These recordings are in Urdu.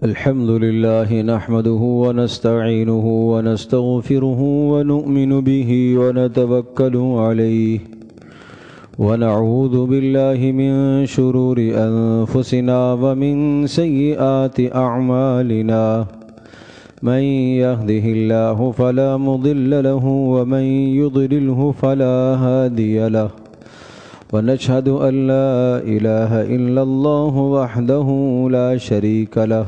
الحمد لله نحمده ونستعينه ونستغفره ونؤمن به ونتوكل عليه ونعوذ بالله من شرور أنفسنا ومن سيئات أعمالنا من يهده الله فلا مضل له ومن يضلله فلا هادي له ونشهد أن لا إله إلا الله وحده لا شريك له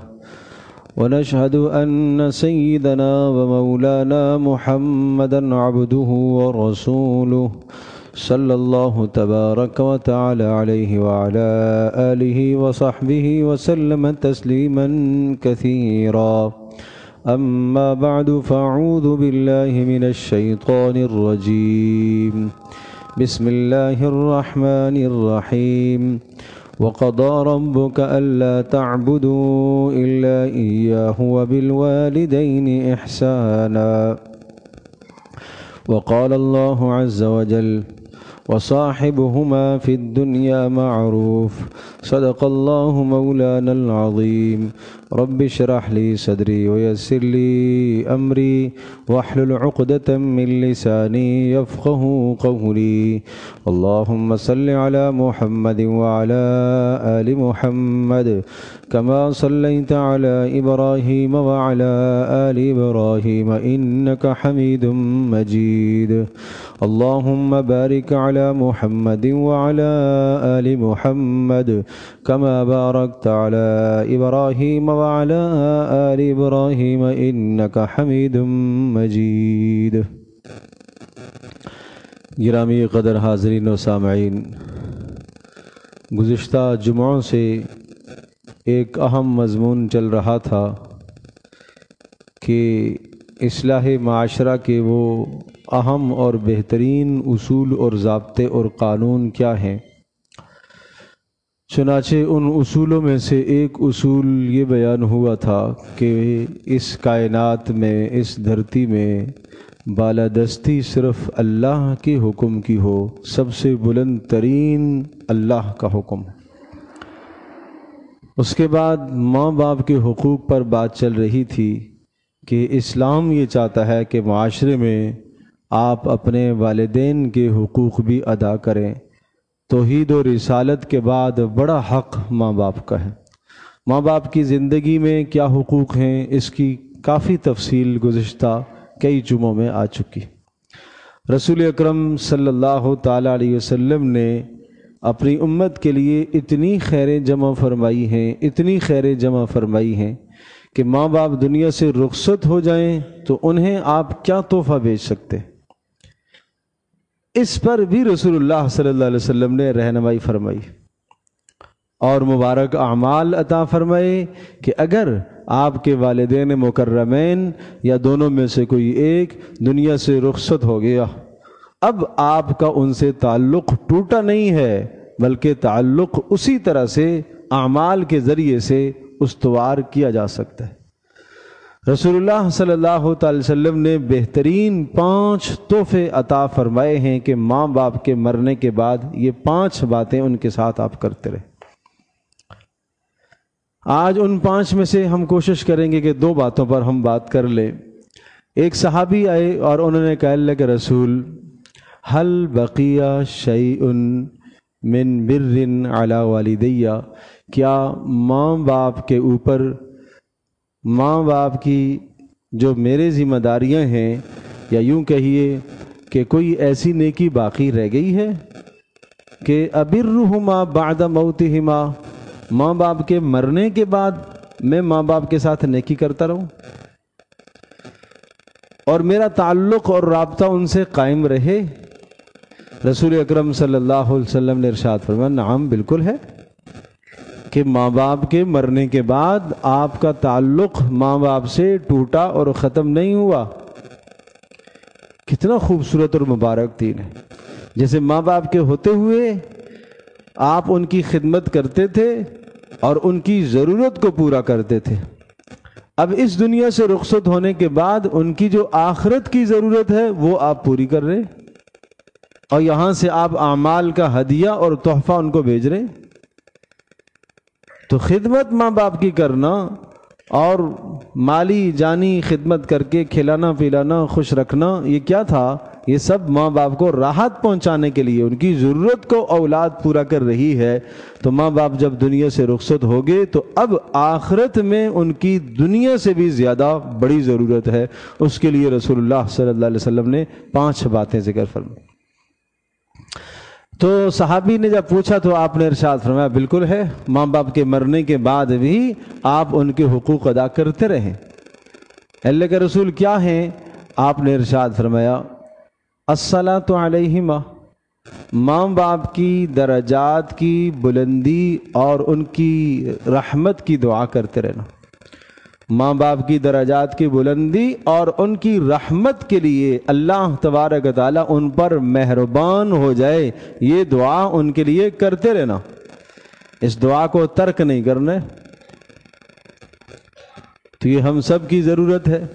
ونشهد أن سيدنا ومولانا محمدا عبده ورسوله صلى الله تبارك وتعالى عليه وعلى آله وصحبه وسلم تسليما كثيرا. أما بعد فأعوذ بالله من الشيطان الرجيم. بسم الله الرحمن الرحيم. وقضى ربك ألا تعبدوا إلا إياه وبالوالدين إحسانا. وقال الله عز وجل وصاحبهما في الدنيا معروف. صدق الله مولانا العظيم. رب اشرح لي صدري ويسر لي أمري واحلل عقدة من لساني يفقه قولي. اللهم صل على محمد وعلى آل محمد كما صليت على إبراهيم وعلى آل إبراهيم إنك حميد مجيد. اللهم بارك على محمد وعلى آل محمد كما باركت على إبراهيم وعلى آل إبراهيم إنك حميد مجيد. گرامی قدر حاضرین و سامعین، گزشتہ جمعوں سے ایک اہم مضمون چل رہا تھا کہ اصلاح معاشرہ کے وہ اہم اور بہترین اصول اور ضابطے اور قانون کیا ہیں. چنانچہ ان اصولوں میں سے ایک اصول یہ بیان ہوا تھا کہ اس کائنات میں، اس دھرتی میں بالادستی صرف اللہ کے حکم کی ہو، سب سے بلند ترین اللہ کا حکم. اس کے بعد ماں باپ کے حقوق پر بات چل رہی تھی کہ اسلام یہ چاہتا ہے کہ معاشرے میں آپ اپنے والدین کے حقوق بھی ادا کریں. توحید و رسالت کے بعد بڑا حق ماں باپ کا ہے. ماں باپ کی زندگی میں کیا حقوق ہیں، اس کی کافی تفصیل گزشتہ کئی جمعوں میں آ چکی. رسول اکرم صلی اللہ تعالیٰ علیہ وسلم نے اپنی امت کے لیے اتنی خیریں جمع فرمائی ہیں، اتنی خیریں جمع فرمائی ہیں کہ ماں باپ دنیا سے رخصت ہو جائیں تو انہیں آپ کیا تحفہ بھیج سکتے. اس پر بھی رسول اللہ صلی اللہ علیہ وسلم نے رہنمائی فرمائی اور مبارک اعمال عطا فرمائے کہ اگر آپ کے والدین مکرمین یا دونوں میں سے کوئی ایک دنیا سے رخصت ہو گیا، اب آپ کا ان سے تعلق ٹوٹا نہیں ہے، بلکہ تعلق اسی طرح سے اعمال کے ذریعے سے استوار کیا جا سکتا ہے. رسول اللہ صلی اللہ تعالی وسلم نے بہترین 5 تحفے عطا فرمائے ہیں کہ ماں باپ کے مرنے کے بعد یہ 5 باتیں ان کے ساتھ آپ کرتے رہے. آج ان 5 میں سے ہم کوشش کریں گے کہ 2 باتوں پر ہم بات کر لیں. ایک صحابی آئے اور انہوں نے کہا اللہ کے رسول حل بقیہ شیء من بر علی والدیہ، کیا ماں باپ کے اوپر، ماں باپ کی جو میرے ذمہ داریاں ہیں، یا یوں کہیے کہ کوئی ایسی نیکی باقی رہ گئی ہے کہ ابرہما بعد موتہما، ماں باپ کے مرنے کے بعد میں ماں باپ کے ساتھ نیکی کرتا رہوں اور میرا تعلق اور رابطہ ان سے قائم رہے. رسول اکرم صلی اللہ علیہ وسلم نے ارشاد فرمایا نعم، بالکل ہے کہ ماں باپ کے مرنے کے بعد آپ کا تعلق ماں باپ سے ٹوٹا اور ختم نہیں ہوا. کتنا خوبصورت اور مبارک دین ہے. جیسے ماں باپ کے ہوتے ہوئے آپ ان کی خدمت کرتے تھے اور ان کی ضرورت کو پورا کرتے تھے، اب اس دنیا سے رخصت ہونے کے بعد ان کی جو آخرت کی ضرورت ہے وہ آپ پوری کر رہے، اور یہاں سے آپ اعمال کا ہدیہ اور تحفہ ان کو بھیج رہے. تو خدمت ماں باپ کی کرنا اور مالی جانی خدمت کر کے کھلانا پلانا خوش رکھنا، یہ کیا تھا؟ یہ سب ماں باپ کو راحت پہنچانے کے لیے، ان کی ضرورت کو اولاد پورا کر رہی ہے۔ تو ماں باپ جب دنیا سے رخصت ہو گئے تو اب آخرت میں ان کی دنیا سے بھی زیادہ بڑی ضرورت ہے۔ اس کے لیے رسول اللہ صلی اللہ علیہ وسلم نے 5 باتیں ذکر فرمائی۔ تو صحابی نے جب پوچھا تو آپ نے ارشاد فرمایا بالکل ہے، ماں باپ کے مرنے کے بعد بھی آپ ان کے حقوق ادا کرتے رہیں۔ اللہ کے رسول کیا ہیں؟ آپ نے ارشاد فرمایا الصلاۃ علیہما، ماں باپ کی درجات کی بلندی اور ان کی رحمت کی دعا کرتے رہنا۔ ماں باپ کی درجات کی بلندی اور ان کی رحمت کے لیے اللہ تبارک و تعالیٰ ان پر مہربان ہو جائے، یہ دعا ان کے لیے کرتے رہنا، اس دعا کو ترک نہیں کرنا۔ تو یہ ہم سب کی ضرورت ہے۔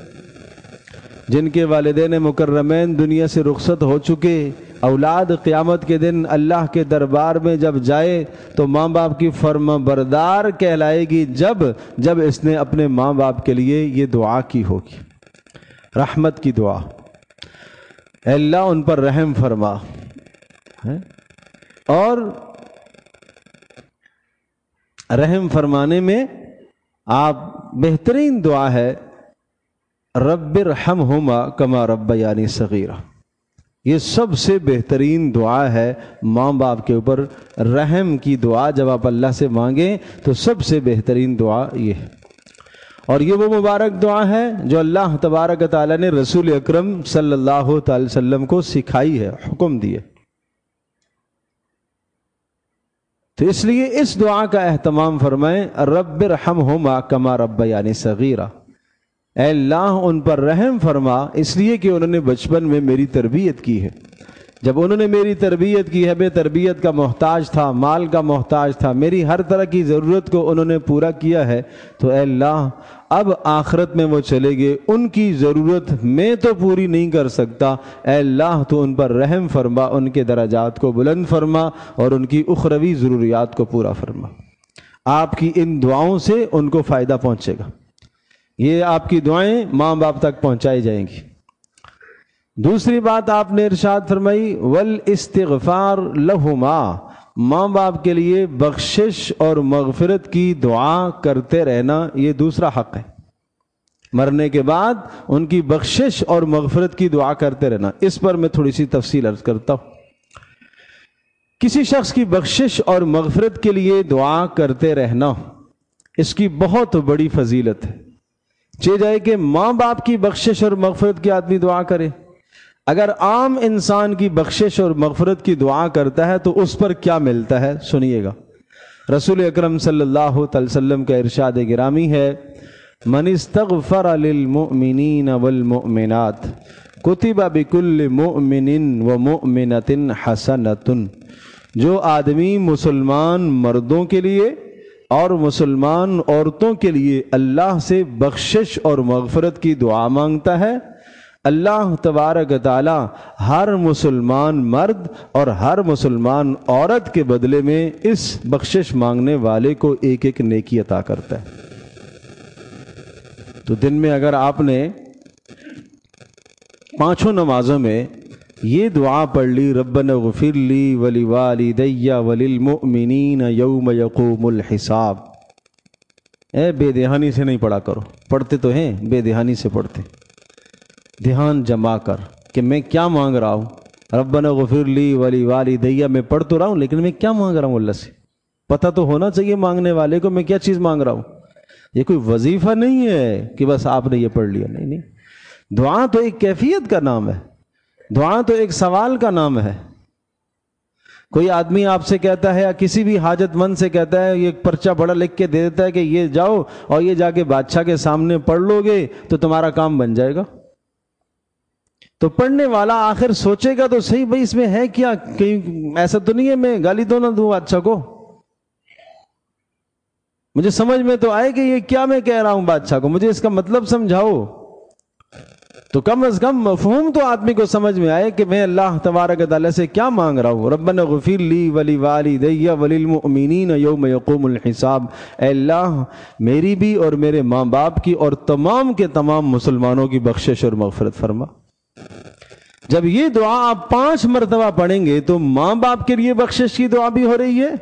جن کے والدین مکرمین دنیا سے رخصت ہو چکے، اولاد قیامت کے دن اللہ کے دربار میں جب جائے تو ماں باپ کی فرما بردار کہلائے گی جب اس نے اپنے ماں باپ کے لیے یہ دعا کی ہوگی، رحمت کی دعا، اے اللہ ان پر رحم فرما۔ اور رحم فرمانے میں آپ بہترین دعا ہے رب ارحمہما کما ربیانی صغیرا، یہ سب سے بہترین دعا ہے ماں باپ کے اوپر رحم کی دعا۔ جب آپ اللہ سے مانگیں تو سب سے بہترین دعا یہ ہے، اور یہ وہ مبارک دعا ہے جو اللہ تبارک تعالیٰ نے رسول اکرم صلی اللہ تعالی وسلم کو سکھائی ہے، حکم دیے۔ تو اس لیے اس دعا کا اہتمام فرمائیں، رب ارحمہما کما ربیانی صغیرا، اے اللہ ان پر رحم فرما، اس لیے کہ انہوں نے بچپن میں میری تربیت کی ہے۔ جب انہوں نے میری تربیت کی ہے، میں تربیت کا محتاج تھا، مال کا محتاج تھا، میری ہر طرح کی ضرورت کو انہوں نے پورا کیا ہے، تو اے اللہ اب آخرت میں وہ چلے گئے، ان کی ضرورت میں تو پوری نہیں کر سکتا، اے اللہ تو ان پر رحم فرما، ان کے درجات کو بلند فرما اور ان کی اخروی ضروریات کو پورا فرما۔ آپ کی ان دعاؤں سے ان کو فائدہ پہنچے گا، یہ آپ کی دعائیں ماں باپ تک پہنچائی جائیں گی۔ دوسری بات آپ نے ارشاد فرمائی والاستغفار لہما، ماں باپ کے لیے بخشش اور مغفرت کی دعا کرتے رہنا، یہ دوسرا حق ہے۔ مرنے کے بعد ان کی بخشش اور مغفرت کی دعا کرتے رہنا، اس پر میں تھوڑی سی تفصیل عرض کرتا ہوں۔ کسی شخص کی بخشش اور مغفرت کے لیے دعا کرتے رہنا، اس کی بہت بڑی فضیلت ہے۔ چاہے جائے کہ ماں باپ کی بخشش اور مغفرت کی آدمی دعا کرے، اگر عام انسان کی بخشش اور مغفرت کی دعا کرتا ہے تو اس پر کیا ملتا ہے، سنیے گا۔ رسول اکرم صلی اللہ علیہ وسلم کا ارشاد گرامی ہے من استغفر للمؤمنین والمؤمنات کتب بکل مؤمن ومؤمنۃ حسنۃ، جو آدمی مسلمان مردوں کے لیے اور مسلمان عورتوں کے لیے اللہ سے بخشش اور مغفرت کی دعا مانگتا ہے، اللہ تبارک تعالی ہر مسلمان مرد اور ہر مسلمان عورت کے بدلے میں اس بخشش مانگنے والے کو ایک ایک نیکی عطا کرتا ہے۔ تو دن میں اگر آپ نے 5 نمازوں میں یہ دعا پڑھ لی ربنا اغفر لی ولوالدی وللمؤمنین یوم یقوم الحساب، اے بے دہانی سے نہیں پڑھا کرو، پڑھتے تو ہیں بے دہانی سے پڑھتے، دھیان جما کر کہ میں کیا مانگ رہا ہوں، ربنا اغفر لی ولوالدی، میں پڑھ تو رہا ہوں لیکن میں کیا مانگ رہا ہوں اللہ سے، پتہ تو ہونا چاہیے مانگنے والے کو میں کیا چیز مانگ رہا ہوں۔ یہ کوئی وظیفہ نہیں ہے کہ بس آپ نے یہ پڑھ لیا، نہیں، دعا تو ایک کیفیت کا نام ہے، دعا تو ایک سوال کا نام ہے۔ کوئی آدمی آپ سے کہتا ہے یا کسی بھی حاجت مند سے کہتا ہے، یہ پرچہ بڑا لکھ کے دے دیتا ہے کہ یہ جاؤ اور یہ جا کے بادشاہ کے سامنے پڑھ لو گے تو تمہارا کام بن جائے گا، تو پڑھنے والا آخر سوچے گا تو صحیح بھائی اس میں ہے کیا، کہیں ایسا تو نہیں ہے میں گالی تو نہ دوں بادشاہ کو، مجھے سمجھ میں تو آئے کہ یہ کیا میں کہہ رہا ہوں بادشاہ کو، مجھے اس کا مطلب سمجھاؤ۔ تو کم از کم مفہوم تو آدمی کو سمجھ میں آئے کہ میں اللہ تبارک و تعالیٰ سے کیا مانگ رہا ہوں. ربنا اغفر لی ولوالدی وللمؤمنین یوم یقوم الحساب. اے اللہ میری بھی اور میرے ماں باپ کی اور تمام کے تمام مسلمانوں کی بخشش اور مغفرت فرما. جب یہ دعا آپ 5 مرتبہ پڑھیں گے تو ماں باپ کے لیے بخشش کی دعا بھی ہو رہی ہے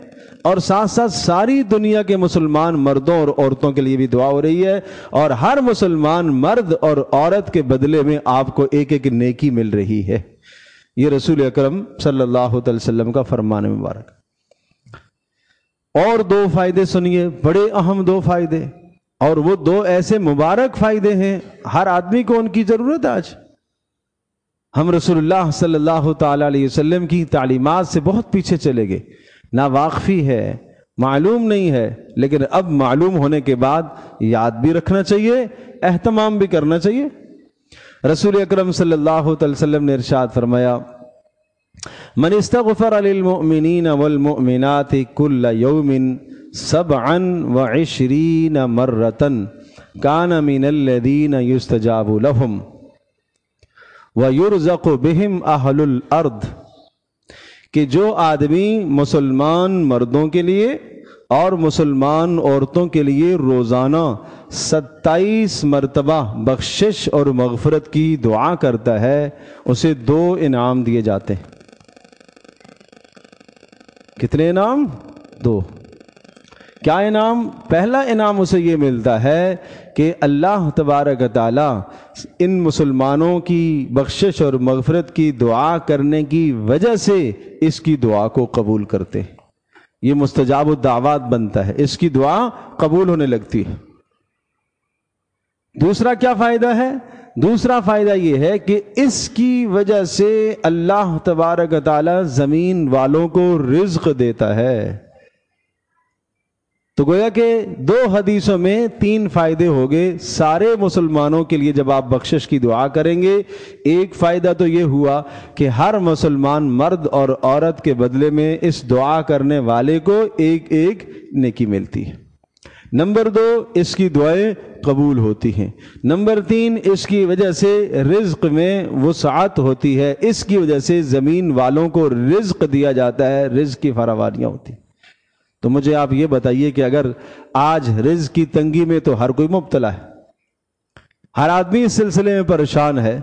اور ساتھ ساتھ ساری دنیا کے مسلمان مردوں اور عورتوں کے لیے بھی دعا ہو رہی ہے, اور ہر مسلمان مرد اور عورت کے بدلے میں آپ کو ایک ایک نیکی مل رہی ہے. یہ رسول اکرم صلی اللہ علیہ وسلم کا فرمان مبارک. اور 2 فائدے سنیے, بڑے اہم 2 فائدے, اور وہ 2 ایسے مبارک فائدے ہیں ہر آدمی کو ان کی ضرورت ہے. آج ہم رسول اللہ صلی اللہ تعالی علیہ وسلم کی تعلیمات سے بہت پیچھے چلے گئے, ناواقفی ہے, معلوم نہیں ہے, لیکن اب معلوم ہونے کے بعد یاد بھی رکھنا چاہیے, اہتمام بھی کرنا چاہیے. رسول اکرم صلی اللہ علیہ وسلم نے ارشاد فرمایا من استغفر للمؤمنین والمؤمنات کل یوم 27 مرۃ کان من الذین یستجاب لهم وَيُرْزَقُ بِهِمْ أَهْلُ الْأَرْضِ, کہ جو آدمی مسلمان مردوں کے لیے اور مسلمان عورتوں کے لیے روزانہ 27 مرتبہ بخشش اور مغفرت کی دعا کرتا ہے اسے 2 انعام دیے جاتے ہیں. کتنے انعام؟ 2. کیا انعام؟ پہلا انعام اسے یہ ملتا ہے کہ اللہ تبارک تعالیٰ ان مسلمانوں کی بخشش اور مغفرت کی دعا کرنے کی وجہ سے اس کی دعا کو قبول کرتے ہیں. یہ مستجاب الدعوات بنتا ہے, اس کی دعا قبول ہونے لگتی ہے. دوسرا کیا فائدہ ہے؟ دوسرا فائدہ یہ ہے کہ اس کی وجہ سے اللہ تبارک تعالیٰ زمین والوں کو رزق دیتا ہے. تو گویا کہ 2 حدیثوں میں 3 فائدے ہو گئے سارے مسلمانوں کے لیے. جب آپ بخشش کی دعا کریں گے, ایک فائدہ تو یہ ہوا کہ ہر مسلمان مرد اور عورت کے بدلے میں اس دعا کرنے والے کو ایک ایک نیکی ملتی ہے. نمبر 2, اس کی دعائیں قبول ہوتی ہیں. نمبر 3, اس کی وجہ سے رزق میں وسعت ہوتی ہے, اس کی وجہ سے زمین والوں کو رزق دیا جاتا ہے, رزق کی فراوانیاں ہوتی ہیں. تو مجھے آپ یہ بتائیے کہ اگر آج رزق کی تنگی میں تو ہر کوئی مبتلا ہے, ہر آدمی اس سلسلے میں پریشان ہے,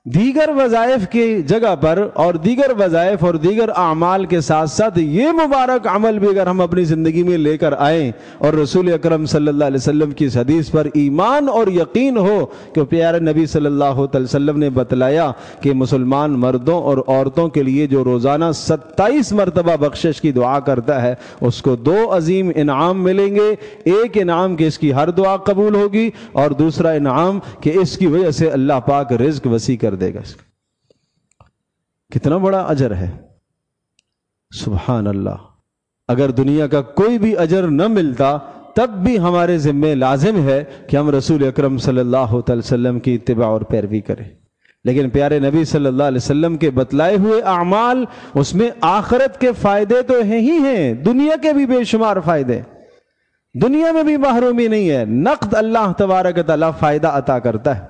دیگر وظائف کی جگہ پر اور دیگر وظائف اور دیگر اعمال کے ساتھ ساتھ یہ مبارک عمل بھی اگر ہم اپنی زندگی میں لے کر آئیں اور رسول اکرم صلی اللہ علیہ وسلم کی اس حدیث پر ایمان اور یقین ہو کہ پیارے نبی صلی اللہ علیہ وسلم نے بتلایا کہ مسلمان مردوں اور عورتوں کے لیے جو روزانہ 27 مرتبہ بخشش کی دعا کرتا ہے اس کو 2 عظیم انعام ملیں گے. ایک انعام کہ اس کی ہر دعا قبول ہوگی, اور دوسرا انعام کہ اس کی وجہ سے اللہ پاک رزق وسیع کر دے گا. کتنا بڑا اجر ہے, سبحان اللہ. اگر دنیا کا کوئی بھی اجر نہ ملتا تب بھی ہمارے ذمہ لازم ہے کہ ہم رسول اکرم صلی اللہ علیہ وسلم کی اتباع اور پیروی کریں. لیکن پیارے نبی صلی اللہ علیہ وسلم کے بتلائے ہوئے اعمال, اس میں آخرت کے فائدے تو ہیں ہی ہیں, دنیا کے بھی بے شمار فائدے, دنیا میں بھی محرومی نہیں ہے, نقد اللہ تبارک تعالیٰ فائدہ عطا کرتا ہے.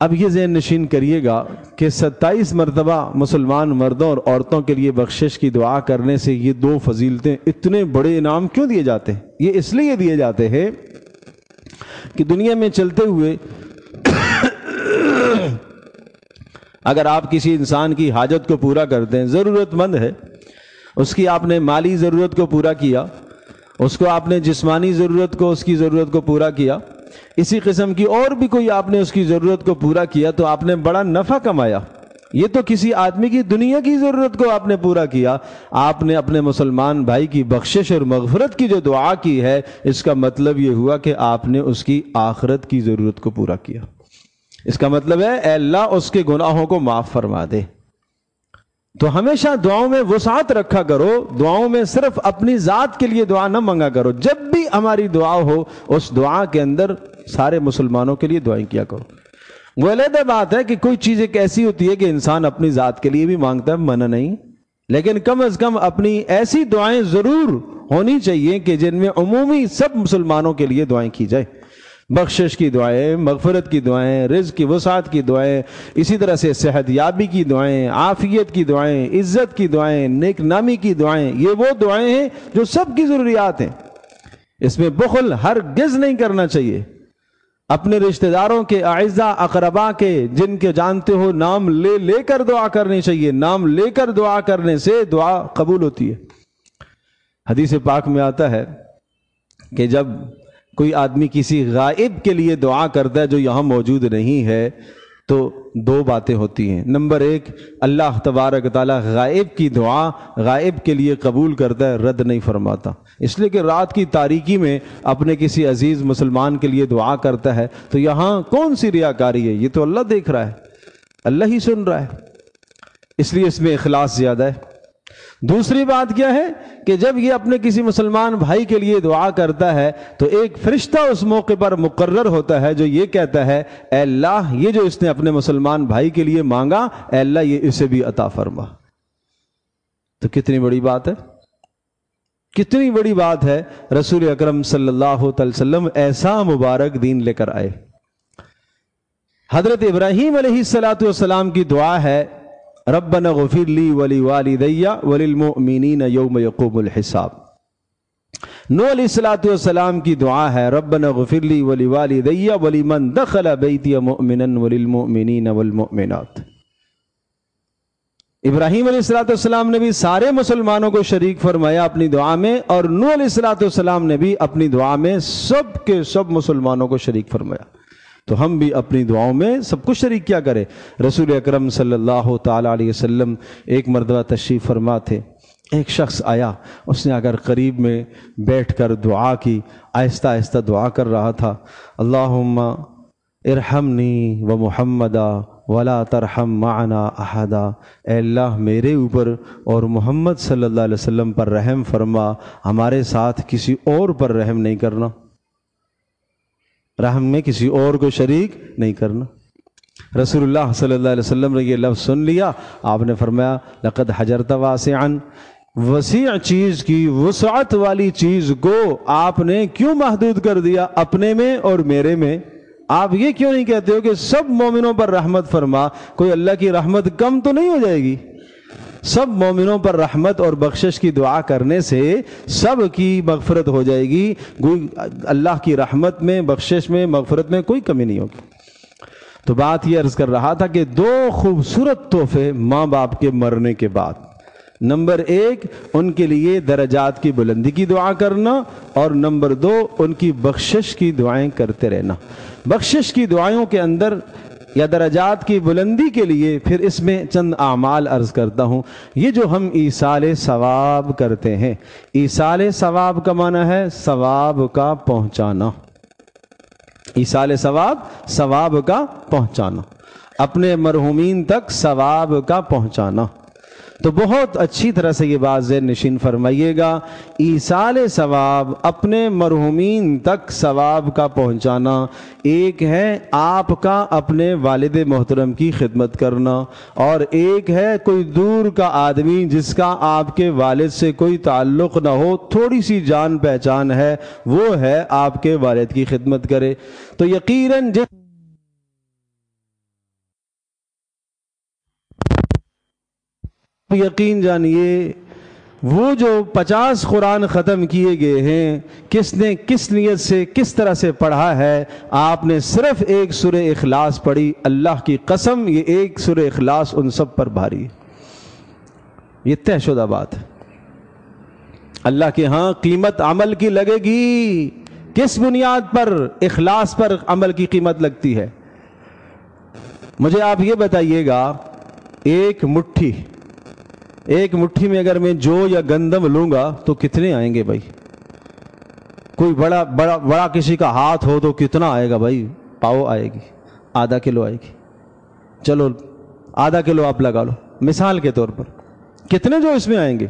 اب یہ ذہن نشین کریے گا کہ 27 مرتبہ مسلمان مردوں اور عورتوں کے لیے بخشش کی دعا کرنے سے یہ 2 فضیلتیں, اتنے بڑے انعام کیوں دیے جاتے ہیں؟ یہ اس لیے دیے جاتے ہیں کہ دنیا میں چلتے ہوئے اگر آپ کسی انسان کی حاجت کو پورا کرتے ہیں, ضرورت مند ہے, اس کی آپ نے مالی ضرورت کو پورا کیا, اس کو آپ نے جسمانی ضرورت کو, اس کی ضرورت کو پورا کیا, اسی قسم کی اور بھی کوئی آپ نے اس کی ضرورت کو پورا کیا, تو آپ نے بڑا نفع کمایا. یہ تو کسی آدمی کی دنیا کی ضرورت کو آپ نے پورا کیا. آپ نے اپنے مسلمان بھائی کی بخشش اور مغفرت کی جو دعا کی ہے, اس کا مطلب یہ ہوا کہ آپ نے اس کی آخرت کی ضرورت کو پورا کیا. اس کا مطلب ہے اے اللہ اس کے گناہوں کو معاف فرما دے. تو ہمیشہ دعاؤں میں وسعت رکھا کرو, دعاؤں میں صرف اپنی ذات کے لیے دعا نہ مانگا کرو. جب بھی ہماری دعا ہو اس دعا کے اندر سارے مسلمانوں کے لیے دعائیں کیا کرو. وہ علیحدہ بات ہے کہ کوئی چیز ایک ایسی ہوتی ہے کہ انسان اپنی ذات کے لیے بھی مانگتا ہے, منع نہیں, لیکن کم از کم اپنی ایسی دعائیں ضرور ہونی چاہیے کہ جن میں عمومی سب مسلمانوں کے لیے دعائیں کی جائے. بخشش کی دعائیں، مغفرت کی دعائیں، رزق کی وسعت کی دعائیں، اسی طرح سے صحت یابی کی دعائیں، عافیت کی دعائیں، عزت کی دعائیں، نیک نامی کی دعائیں، یہ وہ دعائیں ہیں جو سب کی ضروریات ہیں۔ اس میں بخل ہرگز نہیں کرنا چاہیے۔ اپنے رشتہ داروں کے، اعزاء اقربا کے، جن کے جانتے ہو، نام لے لے کر دعا کرنی چاہیے۔ نام لے کر دعا کرنے سے دعا قبول ہوتی ہے۔ حدیث پاک میں آتا ہے کہ جب کوئی آدمی کسی غائب کے لیے دعا کرتا ہے جو یہاں موجود نہیں ہے تو دو باتیں ہوتی ہیں۔ نمبر ایک، اللہ تبارک تعالیٰ غائب کی دعا غائب کے لیے قبول کرتا ہے، رد نہیں فرماتا۔ اس لیے کہ رات کی تاریکی میں اپنے کسی عزیز مسلمان کے لیے دعا کرتا ہے تو یہاں کون سی ریاکاری ہے؟ یہ تو اللہ دیکھ رہا ہے، اللہ ہی سن رہا ہے، اس لیے اس میں اخلاص زیادہ ہے۔ دوسری بات کیا ہے کہ جب یہ اپنے کسی مسلمان بھائی کے لیے دعا کرتا ہے تو ایک فرشتہ اس موقع پر مقرر ہوتا ہے جو یہ کہتا ہے، اے اللہ یہ جو اس نے اپنے مسلمان بھائی کے لیے مانگا، اے اللہ یہ اسے بھی عطا فرما۔ تو کتنی بڑی بات ہے، کتنی بڑی بات ہے۔ رسول اکرم صلی اللہ علیہ وسلم ایسا مبارک دین لے کر آئے۔ حضرت ابراہیم علیہ السلام کی دعا ہے، ربنا اغفر لی ولوالدی وللمؤمنین یوم یقوم الحساب۔ نوح علیہ السلام کی دعا ہے، ربنا اغفر لی ولوالدی ولمن دخل بیتی مؤمنا وللمؤمنین والمؤمنات۔ ابراہیم علیہ السلام نے بھی سارے مسلمانوں کو شریک فرمایا اپنی دعا میں، اور نوح علیہ السلام نے بھی اپنی دعا میں سب کے سب مسلمانوں کو شریک فرمایا۔ تو ہم بھی اپنی دعاؤں میں سب کچھ شریک کیا کریں۔ رسول اکرم صلی اللہ تعالی علیہ وسلم ایک مرتبہ تشریف فرما تھے، ایک شخص آیا، اس نے اگر قریب میں بیٹھ کر دعا کی، آہستہ آہستہ دعا کر رہا تھا، اللہم ارحمنی و محمدا ولا ترحم معنا احدا، اے اللہ میرے اوپر اور محمد صلی اللہ علیہ وسلم پر رحم فرما، ہمارے ساتھ کسی اور پر رحم نہیں کرنا، رحم میں کسی اور کو شریک نہیں کرنا۔ رسول اللہ صلی اللہ علیہ وسلم نے یہ لفظ سن لیا، آپ نے فرمایا لقد حجرت واسعا، وسیع چیز کی، وسعت والی چیز کو آپ نے کیوں محدود کر دیا اپنے میں اور میرے میں؟ آپ یہ کیوں نہیں کہتے ہو کہ سب مومنوں پر رحمت فرما؟ کوئی اللہ کی رحمت کم تو نہیں ہو جائے گی؟ سب مومنوں پر رحمت اور بخشش کی دعا کرنے سے سب کی مغفرت ہو جائے گی، اللہ کی رحمت میں، بخشش میں، مغفرت میں کوئی کمی نہیں ہوگی۔ تو بات یہ عرض کر رہا تھا کہ دو خوبصورت تحفے ماں باپ کے مرنے کے بعد، نمبر ایک ان کے لیے درجات کی بلندی کی دعا کرنا، اور نمبر دو ان کی بخشش کی دعائیں کرتے رہنا۔ بخشش کی دعائوں کے اندر یا درجات کی بلندی کے لیے پھر اس میں چند اعمال عرض کرتا ہوں۔ یہ جو ہم ایصال ثواب کرتے ہیں، ایصال ثواب کا معنی ہے ثواب کا پہنچانا۔ ایصال ثواب، ثواب کا پہنچانا، اپنے مرحومین تک ثواب کا پہنچانا۔ تو بہت اچھی طرح سے یہ بات ذہن نشین فرمائیے گا، ایصال ثواب، اپنے مرحومین تک ثواب کا پہنچانا، ایک ہے آپ کا اپنے والد محترم کی خدمت کرنا، اور ایک ہے کوئی دور کا آدمی جس کا آپ کے والد سے کوئی تعلق نہ ہو، تھوڑی سی جان پہچان ہے، وہ ہے آپ کے والد کی خدمت کرے۔ تو یقیناً یقین جانیے وہ جو 50 قرآن ختم کیے گئے ہیں، کس نے کس نیت سے کس طرح سے پڑھا ہے؟ آپ نے صرف ایک سورہ اخلاص پڑھی، اللہ کی قسم یہ ایک سورہ اخلاص ان سب پر بھاری ہے، یہ طے شدہ بات ہے۔ اللہ کے ہاں قیمت عمل کی لگے گی، کس بنیاد پر؟ اخلاص پر عمل کی قیمت لگتی ہے۔ مجھے آپ یہ بتائیے گا، ایک مٹھی میں اگر میں جو یا گندم لوں گا تو کتنے آئیں گے بھائی؟ کوئی بڑا کسی کا ہاتھ ہو تو کتنا آئے گا بھائی؟ پاؤ آئے گی، آدھا کلو آئے گی، چلو آدھا کلو آپ لگا لو مثال کے طور پر، کتنے جو اس میں آئیں گے؟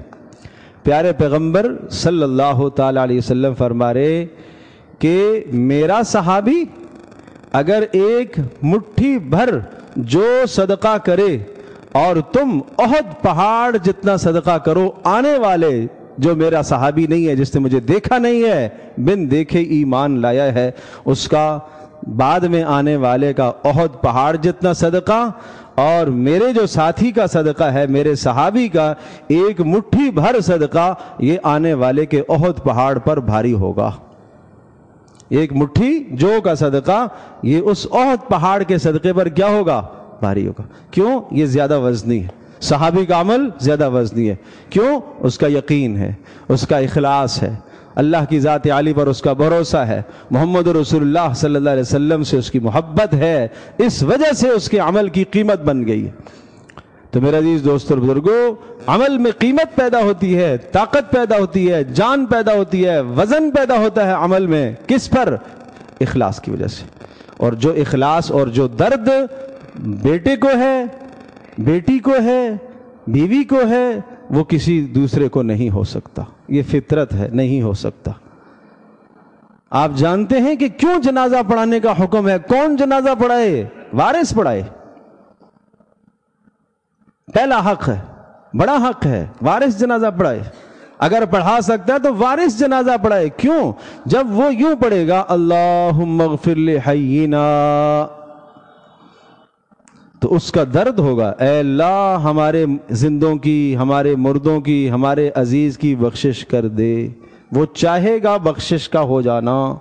پیارے پیغمبر صلی اللہ تعالی علیہ وسلم فرما رہے کہ میرا صحابی اگر ایک مٹھی بھر جو صدقہ کرے اور تم احد پہاڑ جتنا صدقہ کرو، آنے والے جو میرا صحابی نہیں ہے، جس نے مجھے دیکھا نہیں ہے، بن دیکھے ایمان لایا ہے، اس کا بعد میں آنے والے کا احد پہاڑ جتنا صدقہ، اور میرے جو ساتھی کا صدقہ ہے، میرے صحابی کا ایک مٹھی بھر صدقہ، یہ آنے والے کے احد پہاڑ پر بھاری ہوگا۔ ایک مٹھی جو کا صدقہ یہ اس احد پہاڑ کے صدقے پر کیا ہوگا؟ بھاری ہوگا۔ کیوں؟ یہ زیادہ وزنی ہے۔ صحابی کا عمل زیادہ وزنی ہے۔ کیوں؟ اس کا یقین ہے، اس کا اخلاص ہے، اللہ کی ذات عالی پر اس کا بھروسہ ہے، محمد رسول اللہ صلی اللہ علیہ وسلم سے اس کی محبت ہے، اس وجہ سے اس کے عمل کی قیمت بن گئی ہے۔ تو میرے عزیز دوستو اور بزرگوں، عمل میں قیمت پیدا ہوتی ہے، طاقت پیدا ہوتی ہے، جان پیدا ہوتی ہے، وزن پیدا ہوتا ہے عمل میں، کس پر؟ اخلاص کی وجہ سے۔ اور جو اخلاص اور جو درد بیٹے کو ہے، بیٹی کو ہے، بیوی کو ہے، وہ کسی دوسرے کو نہیں ہو سکتا۔ یہ فطرت ہے، نہیں ہو سکتا۔ آپ جانتے ہیں کہ کیوں جنازہ پڑھانے کا حکم ہے؟ کون جنازہ پڑھائے؟ وارث پڑھائے۔ پہلا حق ہے، بڑا حق ہے، وارث جنازہ پڑھائے۔ اگر پڑھا سکتا ہے تو وارث جنازہ پڑھائے۔ کیوں؟ جب وہ یوں پڑھے گا اللہم اغفر لحینا، تو اس کا درد ہوگا، اے اللہ ہمارے زندوں کی، ہمارے مردوں کی، ہمارے عزیز کی بخشش کر دے۔ وہ چاہے گا بخشش کا ہو جانا،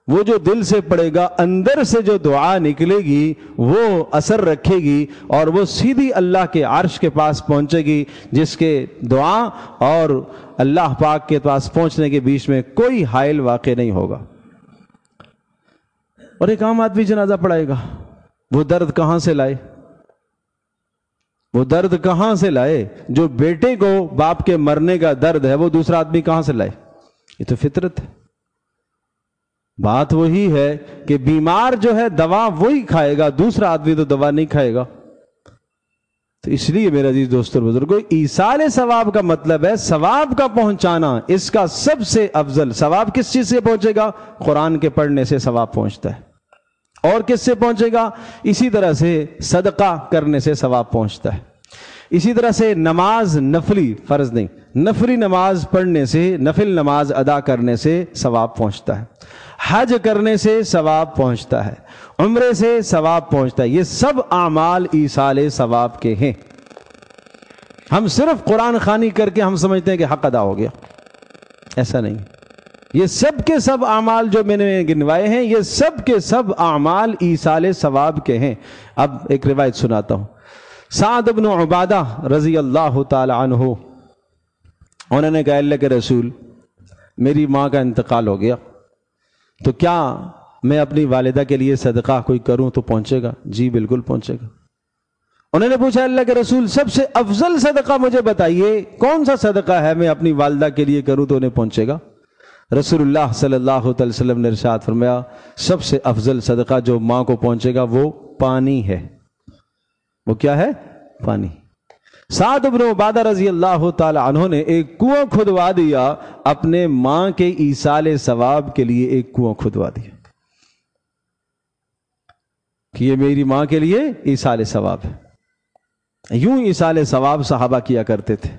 وہ جو دل سے پڑے گا، اندر سے جو دعا نکلے گی وہ اثر رکھے گی، اور وہ سیدھی اللہ کے عرش کے پاس پہنچے گی، جس کے دعا اور اللہ پاک کے پاس پہنچنے کے بیچ میں کوئی حائل واقع نہیں ہوگا۔ اور ایک عام آدمی جنازہ پڑھائے گا، وہ درد کہاں سے لائے؟ وہ درد کہاں سے لائے؟ جو بیٹے کو باپ کے مرنے کا درد ہے، وہ دوسرا آدمی کہاں سے لائے؟ یہ تو فطرت ہے۔ بات وہی ہے کہ بیمار جو ہے دوا وہی کھائے گا، دوسرا آدمی تو دوا نہیں کھائے گا۔ تو اس لیے میرے عزیز دوستو اور بزرگوں، ایصال ثواب کا مطلب ہے ثواب کا پہنچانا۔ اس کا سب سے افضل ثواب کس چیز سے پہنچے گا؟ قرآن کے پڑھنے سے ثواب پہنچتا ہے۔ اور کس سے پہنچے گا؟ اسی طرح سے صدقہ کرنے سے ثواب پہنچتا ہے۔ اسی طرح سے نماز نفلی، فرض نہیں، نفلی نماز پڑھنے سے، نفل نماز ادا کرنے سے ثواب پہنچتا ہے۔ حج کرنے سے ثواب پہنچتا ہے، عمرے سے ثواب پہنچتا ہے۔ یہ سب اعمال ایصال ثواب کے ہیں۔ ہم صرف قرآن خوانی کر کے ہم سمجھتے ہیں کہ حق ادا ہو گیا، ایسا نہیں۔ یہ سب کے سب اعمال جو میں نے گنوائے ہیں، یہ سب کے سب اعمال ایصال ثواب کے ہیں۔ اب ایک روایت سناتا ہوں۔ سعد بن عبادہ رضی اللہ تعالی عنہ، انہوں نے کہا اللہ کے رسول، میری ماں کا انتقال ہو گیا، تو کیا میں اپنی والدہ کے لیے صدقہ کوئی کروں تو پہنچے گا؟ جی بالکل پہنچے گا۔ انہوں نے پوچھا اللہ کے رسول سب سے افضل صدقہ مجھے بتائیے، کون سا صدقہ ہے میں اپنی والدہ کے لیے کروں تو انہیں پہنچے گا؟ رسول اللہ صلی اللہ علیہ وسلم نے ارشاد فرمایا، سب سے افضل صدقہ جو ماں کو پہنچے گا وہ پانی ہے۔ وہ کیا ہے؟ پانی۔ سعد بن عبادہ رضی اللہ تعالی عنہ نے ایک کنواں کھدوا دیا، اپنے ماں کے ایصال ثواب کے لیے ایک کنواں کھدوا دیا کہ یہ میری ماں کے لیے ایصال ثواب ہے۔ یوں ایصال ثواب صحابہ کیا کرتے تھے،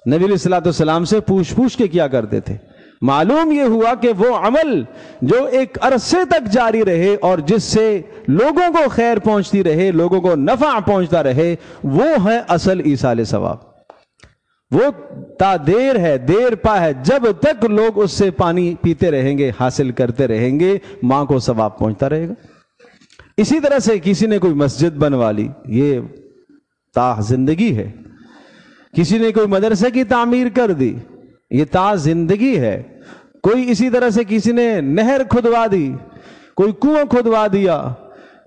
نبی علیہ الصلوۃ والسلام سے پوچھ کے کیا کرتے تھے۔ معلوم یہ ہوا کہ وہ عمل جو ایک عرصے تک جاری رہے اور جس سے لوگوں کو خیر پہنچتی رہے، لوگوں کو نفع پہنچتا رہے، وہ ہے اصل ایصال ثواب۔ وہ تا دیر ہے، دیر پا ہے، جب تک لوگ اس سے پانی پیتے رہیں گے، حاصل کرتے رہیں گے، ماں کو ثواب پہنچتا رہے گا۔ اسی طرح سے کسی نے کوئی مسجد بنوا لی، یہ تا زندگی ہے۔ کسی نے کوئی مدرسے کی تعمیر کر دی، یہ تا زندگی ہے۔ کوئی اسی طرح سے کسی نے نہر کھدوا دی، کوئی کنواں کھدوا دیا،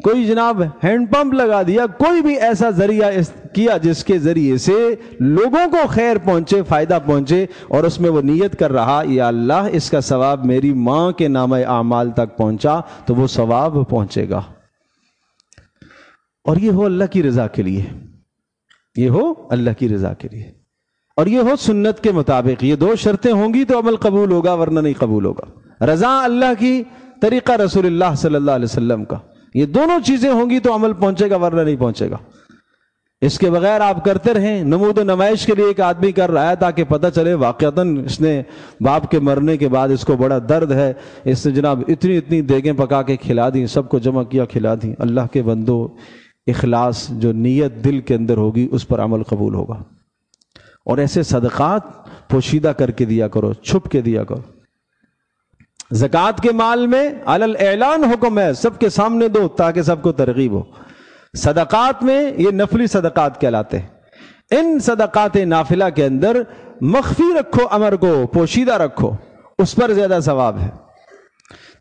کوئی جناب ہینڈ پمپ لگا دیا، کوئی بھی ایسا ذریعہ کیا جس کے ذریعے سے لوگوں کو خیر پہنچے، فائدہ پہنچے، اور اس میں وہ نیت کر رہا یا اللہ اس کا ثواب میری ماں کے نامہ اعمال تک پہنچا تو وہ ثواب پہنچے گا۔ اور یہ ہو اللہ کی رضا کے لیے، یہ ہو اللہ کی رضا کے لیے، اور یہ ہو سنت کے مطابق۔ یہ دو شرطیں ہوں گی تو عمل قبول ہوگا، ورنہ نہیں قبول ہوگا۔ رضا اللہ کی، طریقہ رسول اللہ صلی اللہ علیہ وسلم کا، یہ دونوں چیزیں ہوں گی تو عمل پہنچے گا، ورنہ نہیں پہنچے گا۔ اس کے بغیر آپ کرتے رہیں، نمود و نمائش کے لیے ایک آدمی کر رہا ہے تاکہ پتہ چلے واقعتاً اس نے باپ کے مرنے کے بعد اس کو بڑا درد ہے، اس نے جناب اتنی اتنی دیگیں پکا کے کھلا دیں، سب کو جمع کیا کھلا دیں۔ اللہ کے بندو، اخلاص جو نیت دل کے اندر ہوگی اس پر عمل قبول ہوگا۔ اور ایسے صدقات پوشیدہ کر کے دیا کرو، چھپ کے دیا کرو۔ زکوٰۃ کے مال میں علی الاعلان حکم ہے، سب کے سامنے دو تاکہ سب کو ترغیب ہو۔ صدقات میں یہ نفلی صدقات کہلاتے ہیں، ان صدقات نافلہ کے اندر مخفی رکھو، امر کو پوشیدہ رکھو، اس پر زیادہ ثواب ہے۔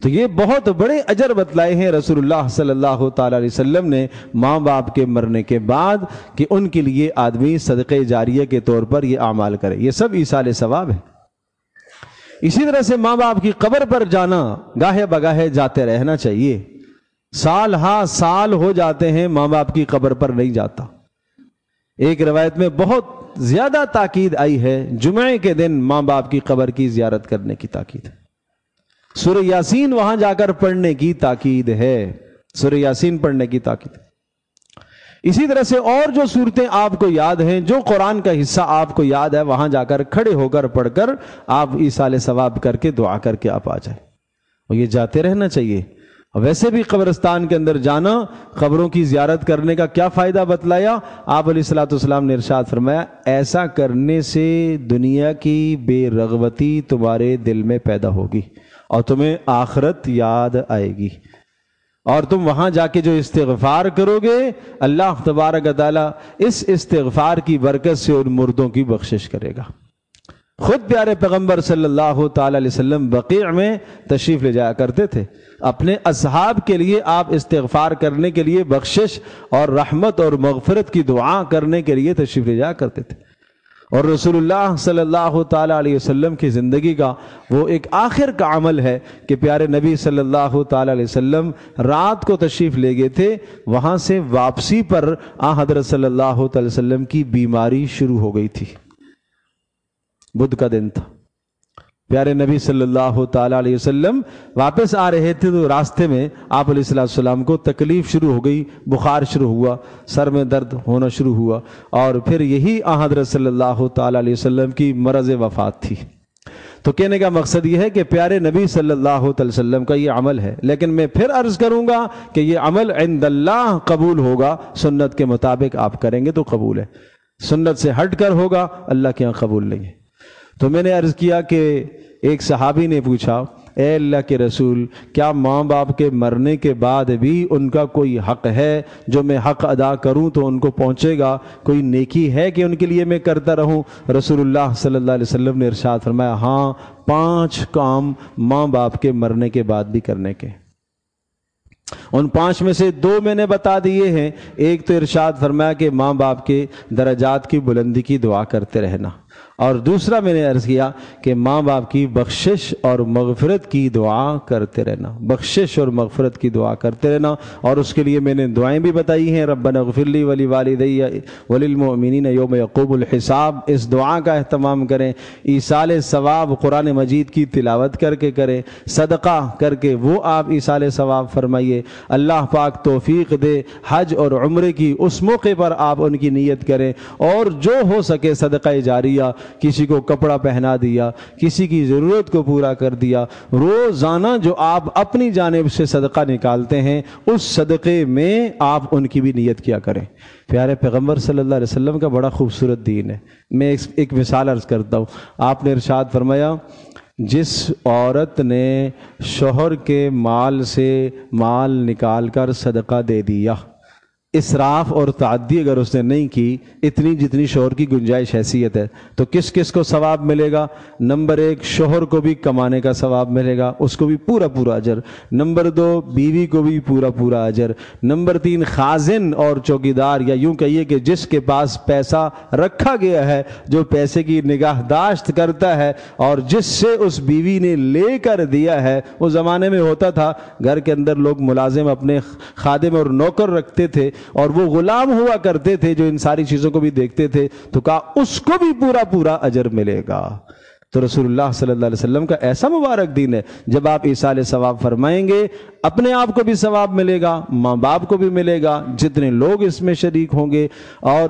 تو یہ بہت بڑے اجر بتلائے ہیں رسول اللہ صلی اللہ تعالی علیہ وسلم نے ماں باپ کے مرنے کے بعد، کہ ان کے لیے آدمی صدقہ جاریہ کے طور پر یہ اعمال کرے، یہ سب ایصال ثواب ہے۔ اسی طرح سے ماں باپ کی قبر پر جانا، گاہے بگاہے جاتے رہنا چاہیے۔ سال ہاں سال ہو جاتے ہیں ماں باپ کی قبر پر نہیں جاتا۔ ایک روایت میں بہت زیادہ تاکید آئی ہے، جمعے کے دن ماں باپ کی قبر کی زیارت کرنے کی تاکید ہے۔ سورہ یاسین وہاں جا کر پڑھنے کی تاکید ہے، سورہ یاسین پڑھنے کی تاکید ہے۔ اسی طرح سے اور جو صورتیں آپ کو یاد ہیں، جو قرآن کا حصہ آپ کو یاد ہے، وہاں جا کر کھڑے ہو کر پڑھ کر آپ ایصال ثواب کر کے دعا کر کے آپ آ جائیں، اور یہ جاتے رہنا چاہیے۔ ویسے بھی قبرستان کے اندر جانا، قبروں کی زیارت کرنے کا کیا فائدہ بتلایا؟ آپ علیہ الصلوۃ والسلام نے ارشاد فرمایا، ایسا کرنے سے دنیا کی بے رغبتی تمہارے دل میں پیدا ہوگی اور تمہیں آخرت یاد آئے گی، اور تم وہاں جا کے جو استغفار کرو گے، اللہ تبارک و تعالیٰ اس استغفار کی برکت سے ان مردوں کی بخشش کرے گا۔ خود پیارے پیغمبر صلی اللہ تعالی علیہ وسلم بقیع میں تشریف لے جایا کرتے تھے، اپنے اصحاب کے لیے آپ استغفار کرنے کے لیے، بخشش اور رحمت اور مغفرت کی دعا کرنے کے لیے تشریف لے جایا کرتے تھے۔ اور رسول اللہ صلی اللہ تعالی علیہ وسلم کی زندگی کا وہ ایک آخر کا عمل ہے کہ پیارے نبی صلی اللہ تعالی علیہ وسلم رات کو تشریف لے گئے تھے، وہاں سے واپسی پر حضرت صلی اللہ تعالی وسلم کی بیماری شروع ہو گئی تھی۔ بدھ کا دن تھا، پیارے نبی صلی اللہ تعالی علیہ وسلم واپس آ رہے تھے تو راستے میں آپ علیہ السلام کو تکلیف شروع ہو گئی، بخار شروع ہوا، سر میں درد ہونا شروع ہوا، اور پھر یہی حضرت صلی اللہ تعالی علیہ وسلم کی مرض وفات تھی۔ تو کہنے کا مقصد یہ ہے کہ پیارے نبی صلی اللہ تعالی وسلم کا یہ عمل ہے، لیکن میں پھر عرض کروں گا کہ یہ عمل عند اللہ قبول ہوگا، سنت کے مطابق آپ کریں گے تو قبول ہے، سنت سے ہٹ کر ہوگا اللہ کے یہاں قبول نہیں ہے۔ تو میں نے عرض کیا کہ ایک صحابی نے پوچھا، اے اللہ کے رسول، کیا ماں باپ کے مرنے کے بعد بھی ان کا کوئی حق ہے جو میں حق ادا کروں تو ان کو پہنچے گا؟ کوئی نیکی ہے کہ ان کے لیے میں کرتا رہوں؟ رسول اللہ صلی اللہ علیہ وسلم نے ارشاد فرمایا، ہاں، 5 کام ماں باپ کے مرنے کے بعد بھی کرنے کے۔ ان 5 میں سے 2 میں نے بتا دیے ہیں۔ ایک تو ارشاد فرمایا کہ ماں باپ کے درجات کی بلندی کی دعا کرتے رہنا، اور دوسرا میں نے عرض کیا کہ ماں باپ کی بخشش اور مغفرت کی دعا کرتے رہنا، بخشش اور مغفرت کی دعا کرتے رہنا۔ اور اس کے لیے میں نے دعائیں بھی بتائی ہیں، ربنا اغفر لی ولوالدی وللمؤمنین یوم یقوم الحساب، اس دعا کا اہتمام کریں۔ ایصال ثواب قرآن مجید کی تلاوت کر کے کریں، صدقہ کر کے وہ آپ ایصال ثواب فرمائیے۔ اللہ پاک توفیق دے حج اور عمرے کی، اس موقع پر آپ ان کی نیت کریں، اور جو ہو سکے صدقہ جاریہ، کسی کو کپڑا پہنا دیا، کسی کی ضرورت کو پورا کر دیا، روزانہ جو آپ اپنی جانب سے صدقہ نکالتے ہیں اس صدقے میں آپ ان کی بھی نیت کیا کریں۔ پیارے پیغمبر صلی اللہ علیہ وسلم کا بڑا خوبصورت دین ہے۔ میں ایک مثال عرض کرتا ہوں۔ آپ نے ارشاد فرمایا، جس عورت نے شوہر کے مال سے مال نکال کر صدقہ دے دیا، اسراف اور تعدی اگر اس نے نہیں کی، اتنی جتنی شوہر کی گنجائش حیثیت ہے، تو کس کس کو ثواب ملے گا؟ نمبر 1، شوہر کو بھی کمانے کا ثواب ملے گا، اس کو بھی پورا پورا اجر۔ نمبر 2، بیوی کو بھی پورا پورا اجر۔ نمبر 3، خازن اور چوکیدار، یا یوں کہیے کہ جس کے پاس پیسہ رکھا گیا ہے، جو پیسے کی نگہداشت کرتا ہے، اور جس سے اس بیوی نے لے کر دیا ہے۔ اس زمانے میں ہوتا تھا گھر کے اندر لوگ ملازم اپنے خادم اور نوکر رکھتے تھے، اور وہ غلام ہوا کرتے تھے جو ان ساری چیزوں کو بھی دیکھتے تھے، تو کہا اس کو بھی پورا پورا اجر ملے گا۔ تو رسول اللہ صلی اللہ علیہ وسلم کا ایسا مبارک دین ہے، جب آپ ایصال ثواب فرمائیں گے اپنے آپ کو بھی ثواب ملے گا، ماں باپ کو بھی ملے گا، جتنے لوگ اس میں شریک ہوں گے، اور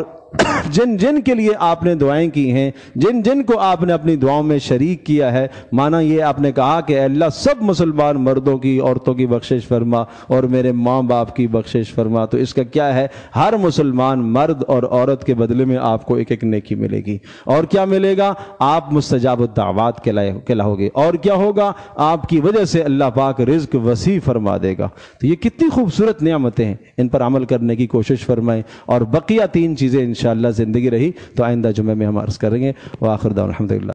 جن جن کے لیے آپ نے دعائیں کی ہیں، جن جن کو آپ نے اپنی دعاؤں میں شریک کیا ہے، مانا یہ آپ نے کہا کہ اے اللہ سب مسلمان مردوں کی عورتوں کی بخشش فرما اور میرے ماں باپ کی بخشش فرما، تو اس کا کیا ہے، ہر مسلمان مرد اور عورت کے بدلے میں آپ کو ایک ایک نیکی ملے گی، اور کیا ملے گا، آپ مستجاب الدعوات کہلاؤ گے، اور کیا ہوگا، آپ کی وجہ سے اللہ پاک رزق وسیع فرما دے گا۔ تو یہ کتنی خوبصورت نعمتیں ہیں، ان پر عمل کرنے کی کوشش فرمائیں، اور بقیہ 3 چیزیں انشاءاللہ زندگی رہی تو آئندہ جمعے میں ہم عرض کریں گے۔ وآخر دعوانا الحمدللہ۔